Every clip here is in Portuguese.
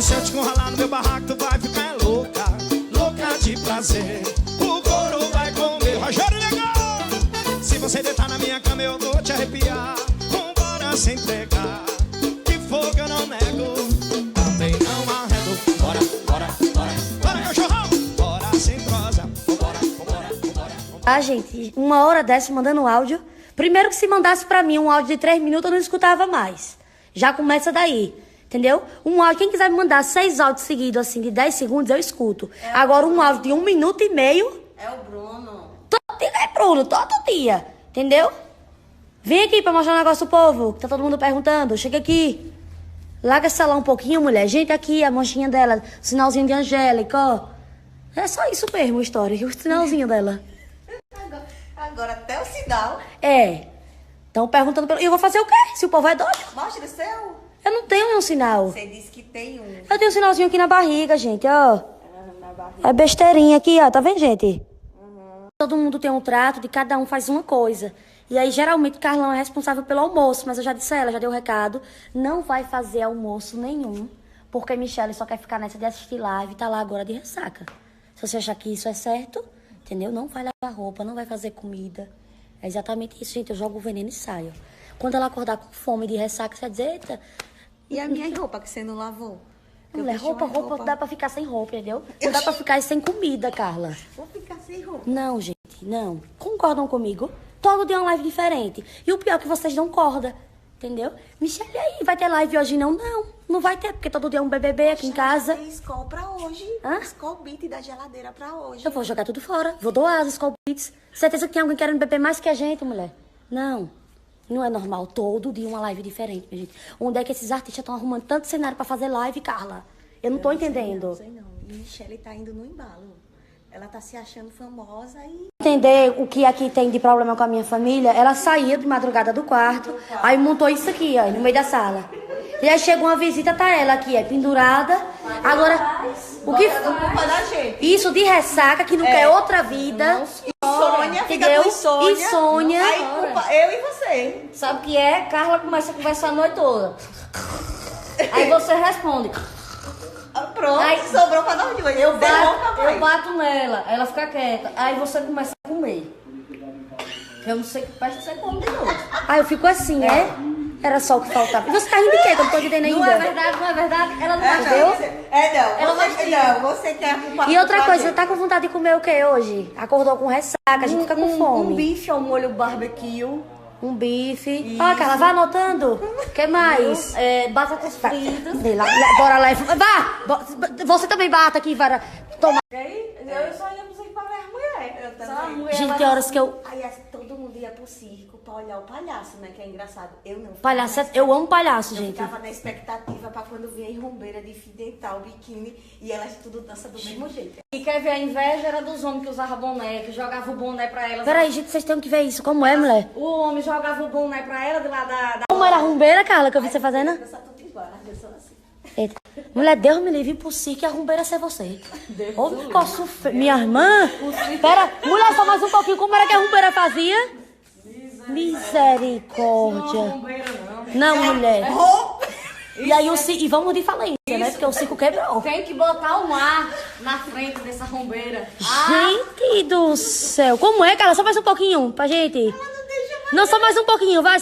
Se eu te encurralar no meu barraco, tu vai ficar louca, louca de prazer. O couro vai comer, Rogério Negão. Se você deitar na minha cama, eu vou te arrepiar. Vambora se entregar, que fogo eu não nego, também não arredo. Bora, bora, bora, bora, cachorrão. Bora sem prosa, vambora, vambora, vambora. Ah, gente, uma hora dessa mandando áudio. Primeiro que se mandasse pra mim um áudio de 3 minutos, eu não escutava mais. Já começa daí, entendeu? Um áudio, quem quiser me mandar 6 áudios seguidos, assim, de 10 segundos, eu escuto. Agora um áudio de 1 minuto e meio... É o Bruno. Todo dia é Bruno, todo dia, entendeu? Vem aqui pra mostrar um negócio pro povo, que tá todo mundo perguntando. Chega aqui. Larga esse celular um pouquinho, mulher. Gente, aqui, a manchinha dela, o sinalzinho de Angélica, ó. É só isso mesmo, a história, o sinalzinho dela. Agora até o sinal. É. Estão perguntando pelo... E eu vou fazer o quê? Se o povo é doido? Mostra o seu. Eu não tenho nenhum sinal. Você disse que tem um. Eu tenho um sinalzinho aqui na barriga, gente, ó. Na barriga. É besteirinha aqui, ó. Tá vendo, gente? Todo mundo tem um trato, de cada um faz uma coisa. E aí, geralmente, Carlão é responsável pelo almoço. Mas eu já disse a ela, já dei o recado. Não vai fazer almoço nenhum. Porque Michele só quer ficar nessa de assistir live e tá lá agora de ressaca. Se você achar que isso é certo, entendeu? Não vai lavar roupa, não vai fazer comida. É exatamente isso, gente. Eu jogo o veneno e saio. Quando ela acordar com fome de ressaca, você vai dizer, eita... E a minha roupa que você não lavou? Eu Mulher, deixei uma roupa dá pra ficar sem roupa, entendeu? Não dá pra ficar sem comida, Carla. Vou ficar sem roupa. Não, gente, não. Concordam comigo? Todo dia é uma live diferente. E o pior é que vocês não concordam, entendeu? Michele, e aí, vai ter live hoje não? Não, não vai ter, porque todo dia é um BBB aqui em casa. Tem Skol pra hoje. Hã? Skol Beat da geladeira pra hoje. Eu vou jogar tudo fora. Vou doar as Skol Beats. Certeza que tem alguém querendo beber mais que a gente, mulher. Não. Não é normal. Todo dia uma live diferente, minha gente. Onde é que esses artistas estão arrumando tanto cenário pra fazer live, Carla? Eu não tô entendendo. Não sei não. E Michele tá indo no embalo. Ela tá se achando famosa e... Entender o que aqui tem de problema com a minha família, ela saía de madrugada do quarto, aí montou isso aqui, ó, no meio da sala. E aí chegou uma visita, tá ela aqui, é pendurada. Agora, o que... culpa da gente. Isso de ressaca, que não quer outra vida. Sônia, fica Entendeu? com insônia. E Sônia. Aí culpa eu e você. Sabe o que é? Carla começa a conversar a noite toda. Aí você responde. Pronto, Aí, sobrou pra nós duas. Eu bato nela, aí ela fica quieta. Aí você começa a comer. Eu não sei que peste você come de novo. Aí eu fico assim, Era só o que faltava. E você tá rindo de quê? Que eu não tô entendendo ainda. Não é verdade. Ela não entendeu? Você quer a culpa. E outra coisa, você tá com vontade de comer o que hoje? Acordou com ressaca, a gente fica com fome. Um bife ao molho barbecue. Um bife. Ó, Carla, vai anotando. O que mais? Batatas fritas. Bora lá. Vá! Você também bata aqui, Vara. Toma. Eu só ia pro circo pra ver as mulheres. Eu também. Gente, tem horas que eu... Aí todo mundo ia pro circo pra olhar o palhaço, né? Que é engraçado. Eu não. Palhaço, eu amo palhaço, Eu gente. ficava na expectativa pra quando vinha em rombeira de fio dental, biquíni, e elas tudo dançam do mesmo jeito. E quer ver a inveja era dos homens que usavam boné, que jogavam o boné pra elas. Peraí, gente, vocês têm que ver isso. Como é, mulher? O homem jogava o boné pra ela de lá da... Como era a rumbeira, Carla, que eu vi você fazendo? Dança tudo igual, as duas são assim. Eita. Mulher, Deus me livre por si que a rumbeira ser você. Ô, posso... Minha irmã? Pera, mulher, só mais um pouquinho. Como era que a rumbeira fazia? Misericórdia. Não, mulher. E aí e vamos de falência, né? Porque o circo quebrou. Tem que botar um ar na frente dessa rombeira. Gente do céu. Como é, Carla? Só mais um pouquinho pra gente. Não, só mais um pouquinho, vai.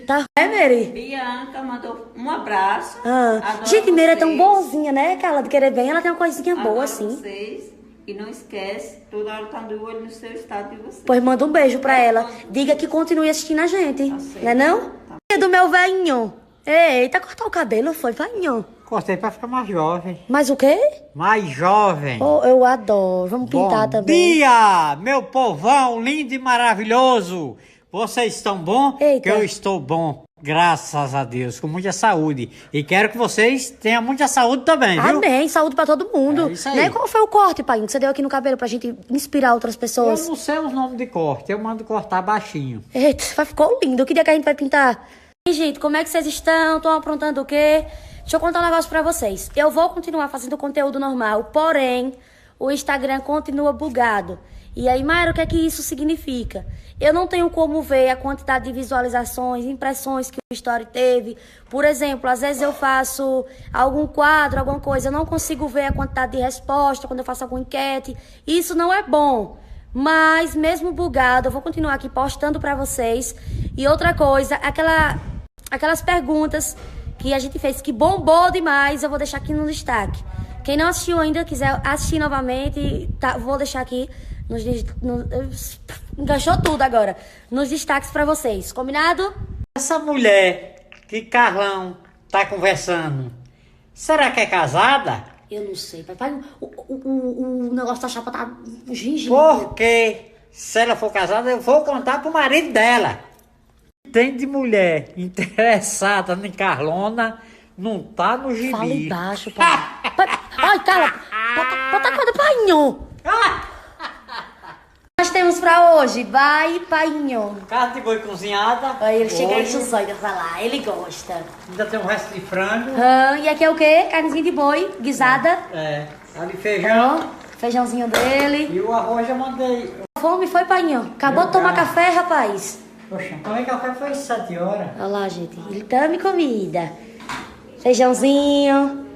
Tá. É, Mary? Bianca mandou um abraço. Ah. Gente, Mary é tão bonzinha, né, Carla? De querer bem, ela tem uma coisinha boa, assim. Vocês. E não esquece, toda hora tá de olho no seu estado de vocês. Pois manda um beijo pra ela. Diga que continue assistindo a gente. Não é não? É do meu velhinho. Eita, cortar o cabelo foi, velhinho. Cortei pra ficar mais jovem. Mais o quê? Mais jovem. Oh, eu adoro. Vamos pintar Bom também. dia, meu povão lindo e maravilhoso. Vocês estão bom? Eita. Que eu estou bom. Graças a Deus, com muita saúde. E quero que vocês tenham muita saúde também, viu? Amém, saúde pra todo mundo. É isso aí. Né? Qual foi o corte, pai, que você deu aqui no cabelo pra gente inspirar outras Eu pessoas? não sei os nomes de corte, eu mando cortar baixinho. Eita, ficou lindo. Que dia que a gente vai pintar? E, gente, como é que vocês estão? Estão aprontando o quê? Deixa eu contar um negócio pra vocês. Eu vou continuar fazendo conteúdo normal, porém, o Instagram continua bugado. E aí, Mayra, o que é que isso significa? Eu não tenho como ver a quantidade de visualizações, impressões que o story teve. Por exemplo, às vezes eu faço algum quadro, alguma coisa, eu não consigo ver a quantidade de resposta quando eu faço alguma enquete. Isso não é bom. Mas mesmo bugado, eu vou continuar aqui postando pra vocês. E outra coisa, aquelas perguntas que a gente fez que bombou demais, eu vou deixar aqui no destaque. Quem não assistiu ainda, quiser assistir novamente, vou deixar aqui enganchou tudo agora. Nos destaques pra vocês. Combinado? Essa mulher que Carlão tá conversando, será que é casada? Eu não sei, papai. O negócio da chapa tá gingindo. Porque se ela for casada, eu vou contar pro marido dela. Tem de mulher interessada em Carlona, não tá no gibi. Fala embaixo, pai. Ai, cala. Bota a coisa, painho. Nós temos pra hoje, vai, painho. Carne de boi cozinhada. Aí ele chega e hoje. enche os olhos pra lá, ele gosta. Ainda tem um resto de frango. E aqui é o quê? Carnezinha de boi, guisada. É. Ali feijão. Feijãozinho dele. E o arroz eu mandei. Fome foi, painho? Acabou de tomar café, rapaz? Poxa, tomei café foi 7 horas. Olha lá, gente. Ele tome comida. Feijãozinho.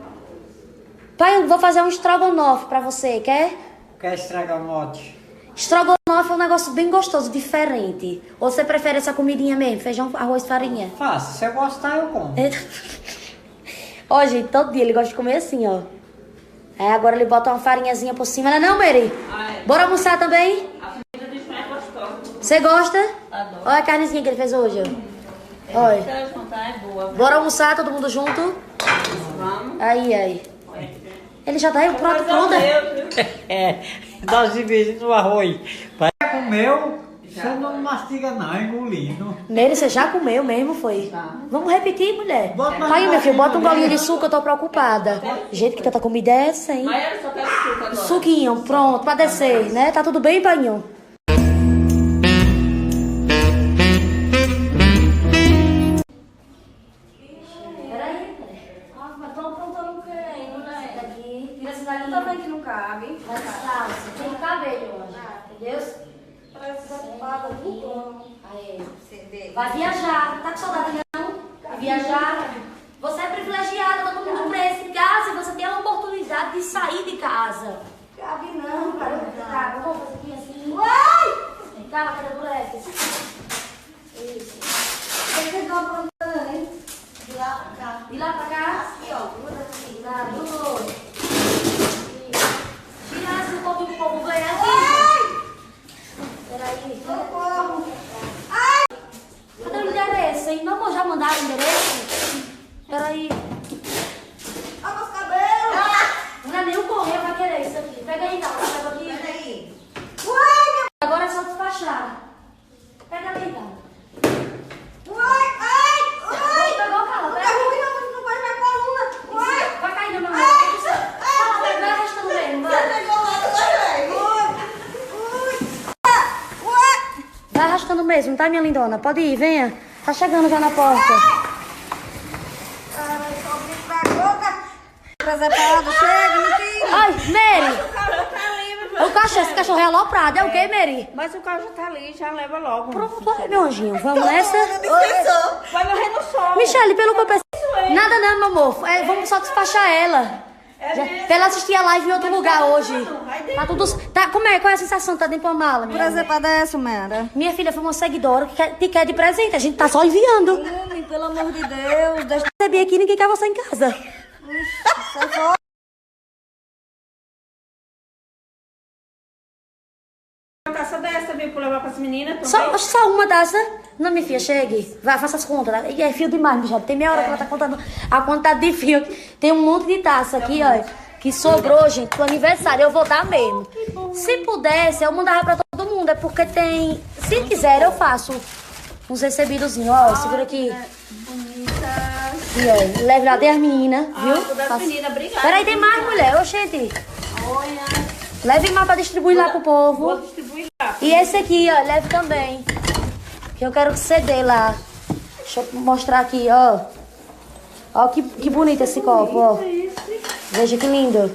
Pai, eu vou fazer um estrogonofe pra você, quer? Quer estragar o mote? Estrogonofe é um negócio bem gostoso, diferente. Ou você prefere essa comidinha mesmo? Feijão, arroz, farinha? Faça, se eu gostar eu como. Ó, gente, todo dia ele gosta de comer assim, ó. Aí agora ele bota uma farinhazinha por cima, né não, Mary? Bora almoçar também? A comida de frango é gostosa. Você gosta? Adoro. Olha a carnezinha que ele fez hoje, ó. Olha. Se ela contar, é boa. Bora almoçar, todo mundo junto? Vamos. Aí. Ele já tá aí pronto, Mas é o pronto. meu, viu? É, nós dividimos no arroz. Vai comeu, você não mastiga não, engolindo. Nele, você já comeu mesmo, foi? Vamos repetir, mulher. Bota mais Aí, meu filho, bota um baixinho, golinho de suco, eu tô preocupada. Gente, que tanta comida é essa, hein? Mas eu só quero suco agora. Suquinho, pronto, pra descer, né? Tá tudo bem, painho? Peraí. Mas estão aprontando o que ainda, né? Aqui, tira essa Tá daí. vendo que não cabe? Mas salsa, tem cabelo hoje, entendeu? Parece que você paga o pão. Aí. Acender. Vai viajar, tá com saudade não? Vai viajar. Você é privilegiada, todo mundo cresce em casa e você tem a oportunidade de sair de casa. Cabe não, cara. Tá, vamos fazer aqui assim. Uai! Calma, cadê o moleque? Isso. Vocês estão aprontando, hein? De lá pra cá. De lá pra cá. Aqui, ó. Muda assim. Tá, do tira esse pouquinho pro povo ganhar aqui. Peraí. Socorro. Cadê o endereço, hein? Não, já mandaram o endereço? Peraí. Olha meus cabelos. Não é nem o correio vai querer isso aqui. Pega aí, tá? Pega aqui. Peraí. Agora é só despachar. Pega ali, tá? Pegou, cala, pega. Não pode ver a coluna. Uai. Vai cair no meu rosto. Cala, vai arrastando mesmo, vai. Vai arrastando mesmo, tá, minha lindona? Pode ir, venha. Tá chegando já na porta. Ai, só bicho pra boca. Preservado, chega, mentira. Ai, Mary. O cachorro tá ali, meu O cachorro, esse cachorro é aloprado. É o quê, Mary? Mas o cachorro tá ali, já leva logo. Pronto, vai, meu anjinho. Vamos nessa? Vai morrer no sol. Michele, pelo que eu pensei. Nada não, meu amor. Vamos só despachar ela. Pra ela assistir a live em outro lugar hoje. Tá tudo. Tá, como é? Qual é a sensação? Tá dentro de uma mala, minha? Preservada é essa, Mara? Minha filha foi uma seguidora que quer de presente. A gente tá só enviando. Homem, pelo amor de Deus. Deixa Recebi aqui, ninguém quer você em casa. sai fora. Uma taça dessa, viu, pra levar pras meninas. Só uma taça. Não, minha filha, chegue. Vai, faça as contas. Tá? E é fio demais, Michele. Tem meia hora que ela tá contando a quantidade de fio. Tem um monte de taça aqui, ó. Que sobrou, gente, pro aniversário. Eu vou dar mesmo. Se pudesse, eu mandava pra todo mundo. É porque tem... Se quiser, eu faço uns recebidozinhos. Ó, segura aqui. Bonita. E, ó, leve lá, dê as meninas, viu? Vou das meninas, obrigada. Peraí, tem mais, mulher. Oxente. Olha. Leve mais pra distribuir lá pro povo. Vou distribuir lá. E esse aqui, ó, leve também. Que eu quero que você dê lá. Deixa eu mostrar aqui, ó. Ó que bonito esse copo, ó. Veja que lindo.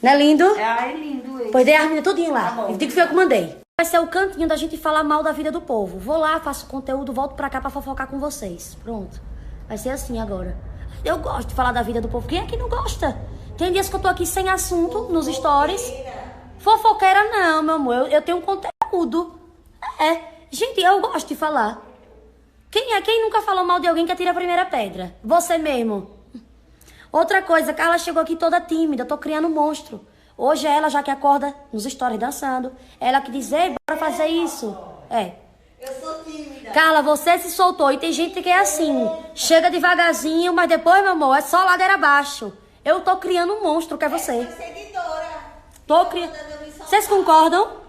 Não é lindo? Ai, lindo Pois dei as meninas tudinho lá. Eu digo que foi eu que mandei. Vai ser o cantinho da gente falar mal da vida do povo. Vou lá, faço conteúdo, volto pra cá pra fofocar com vocês. Pronto. Vai ser assim agora. Eu gosto de falar da vida do povo. Quem é que não gosta? Tem dias que eu tô aqui sem assunto, nos stories. Fofoqueira não, meu amor. Eu tenho um conteúdo. Gente, eu gosto de falar. Quem nunca falou mal de alguém que atira a primeira pedra? Você mesmo. Outra coisa, Carla chegou aqui toda tímida. Eu tô criando um monstro. Hoje é ela já que acorda nos stories dançando. Ela que diz, ei, bora fazer isso. Eu sou tímida. Carla, você se soltou. E tem gente que é assim. Chega devagarzinho, mas depois, meu amor, é só ladeira abaixo. Eu tô criando um monstro que é você. Seguidora. Tô criando. Vocês concordam?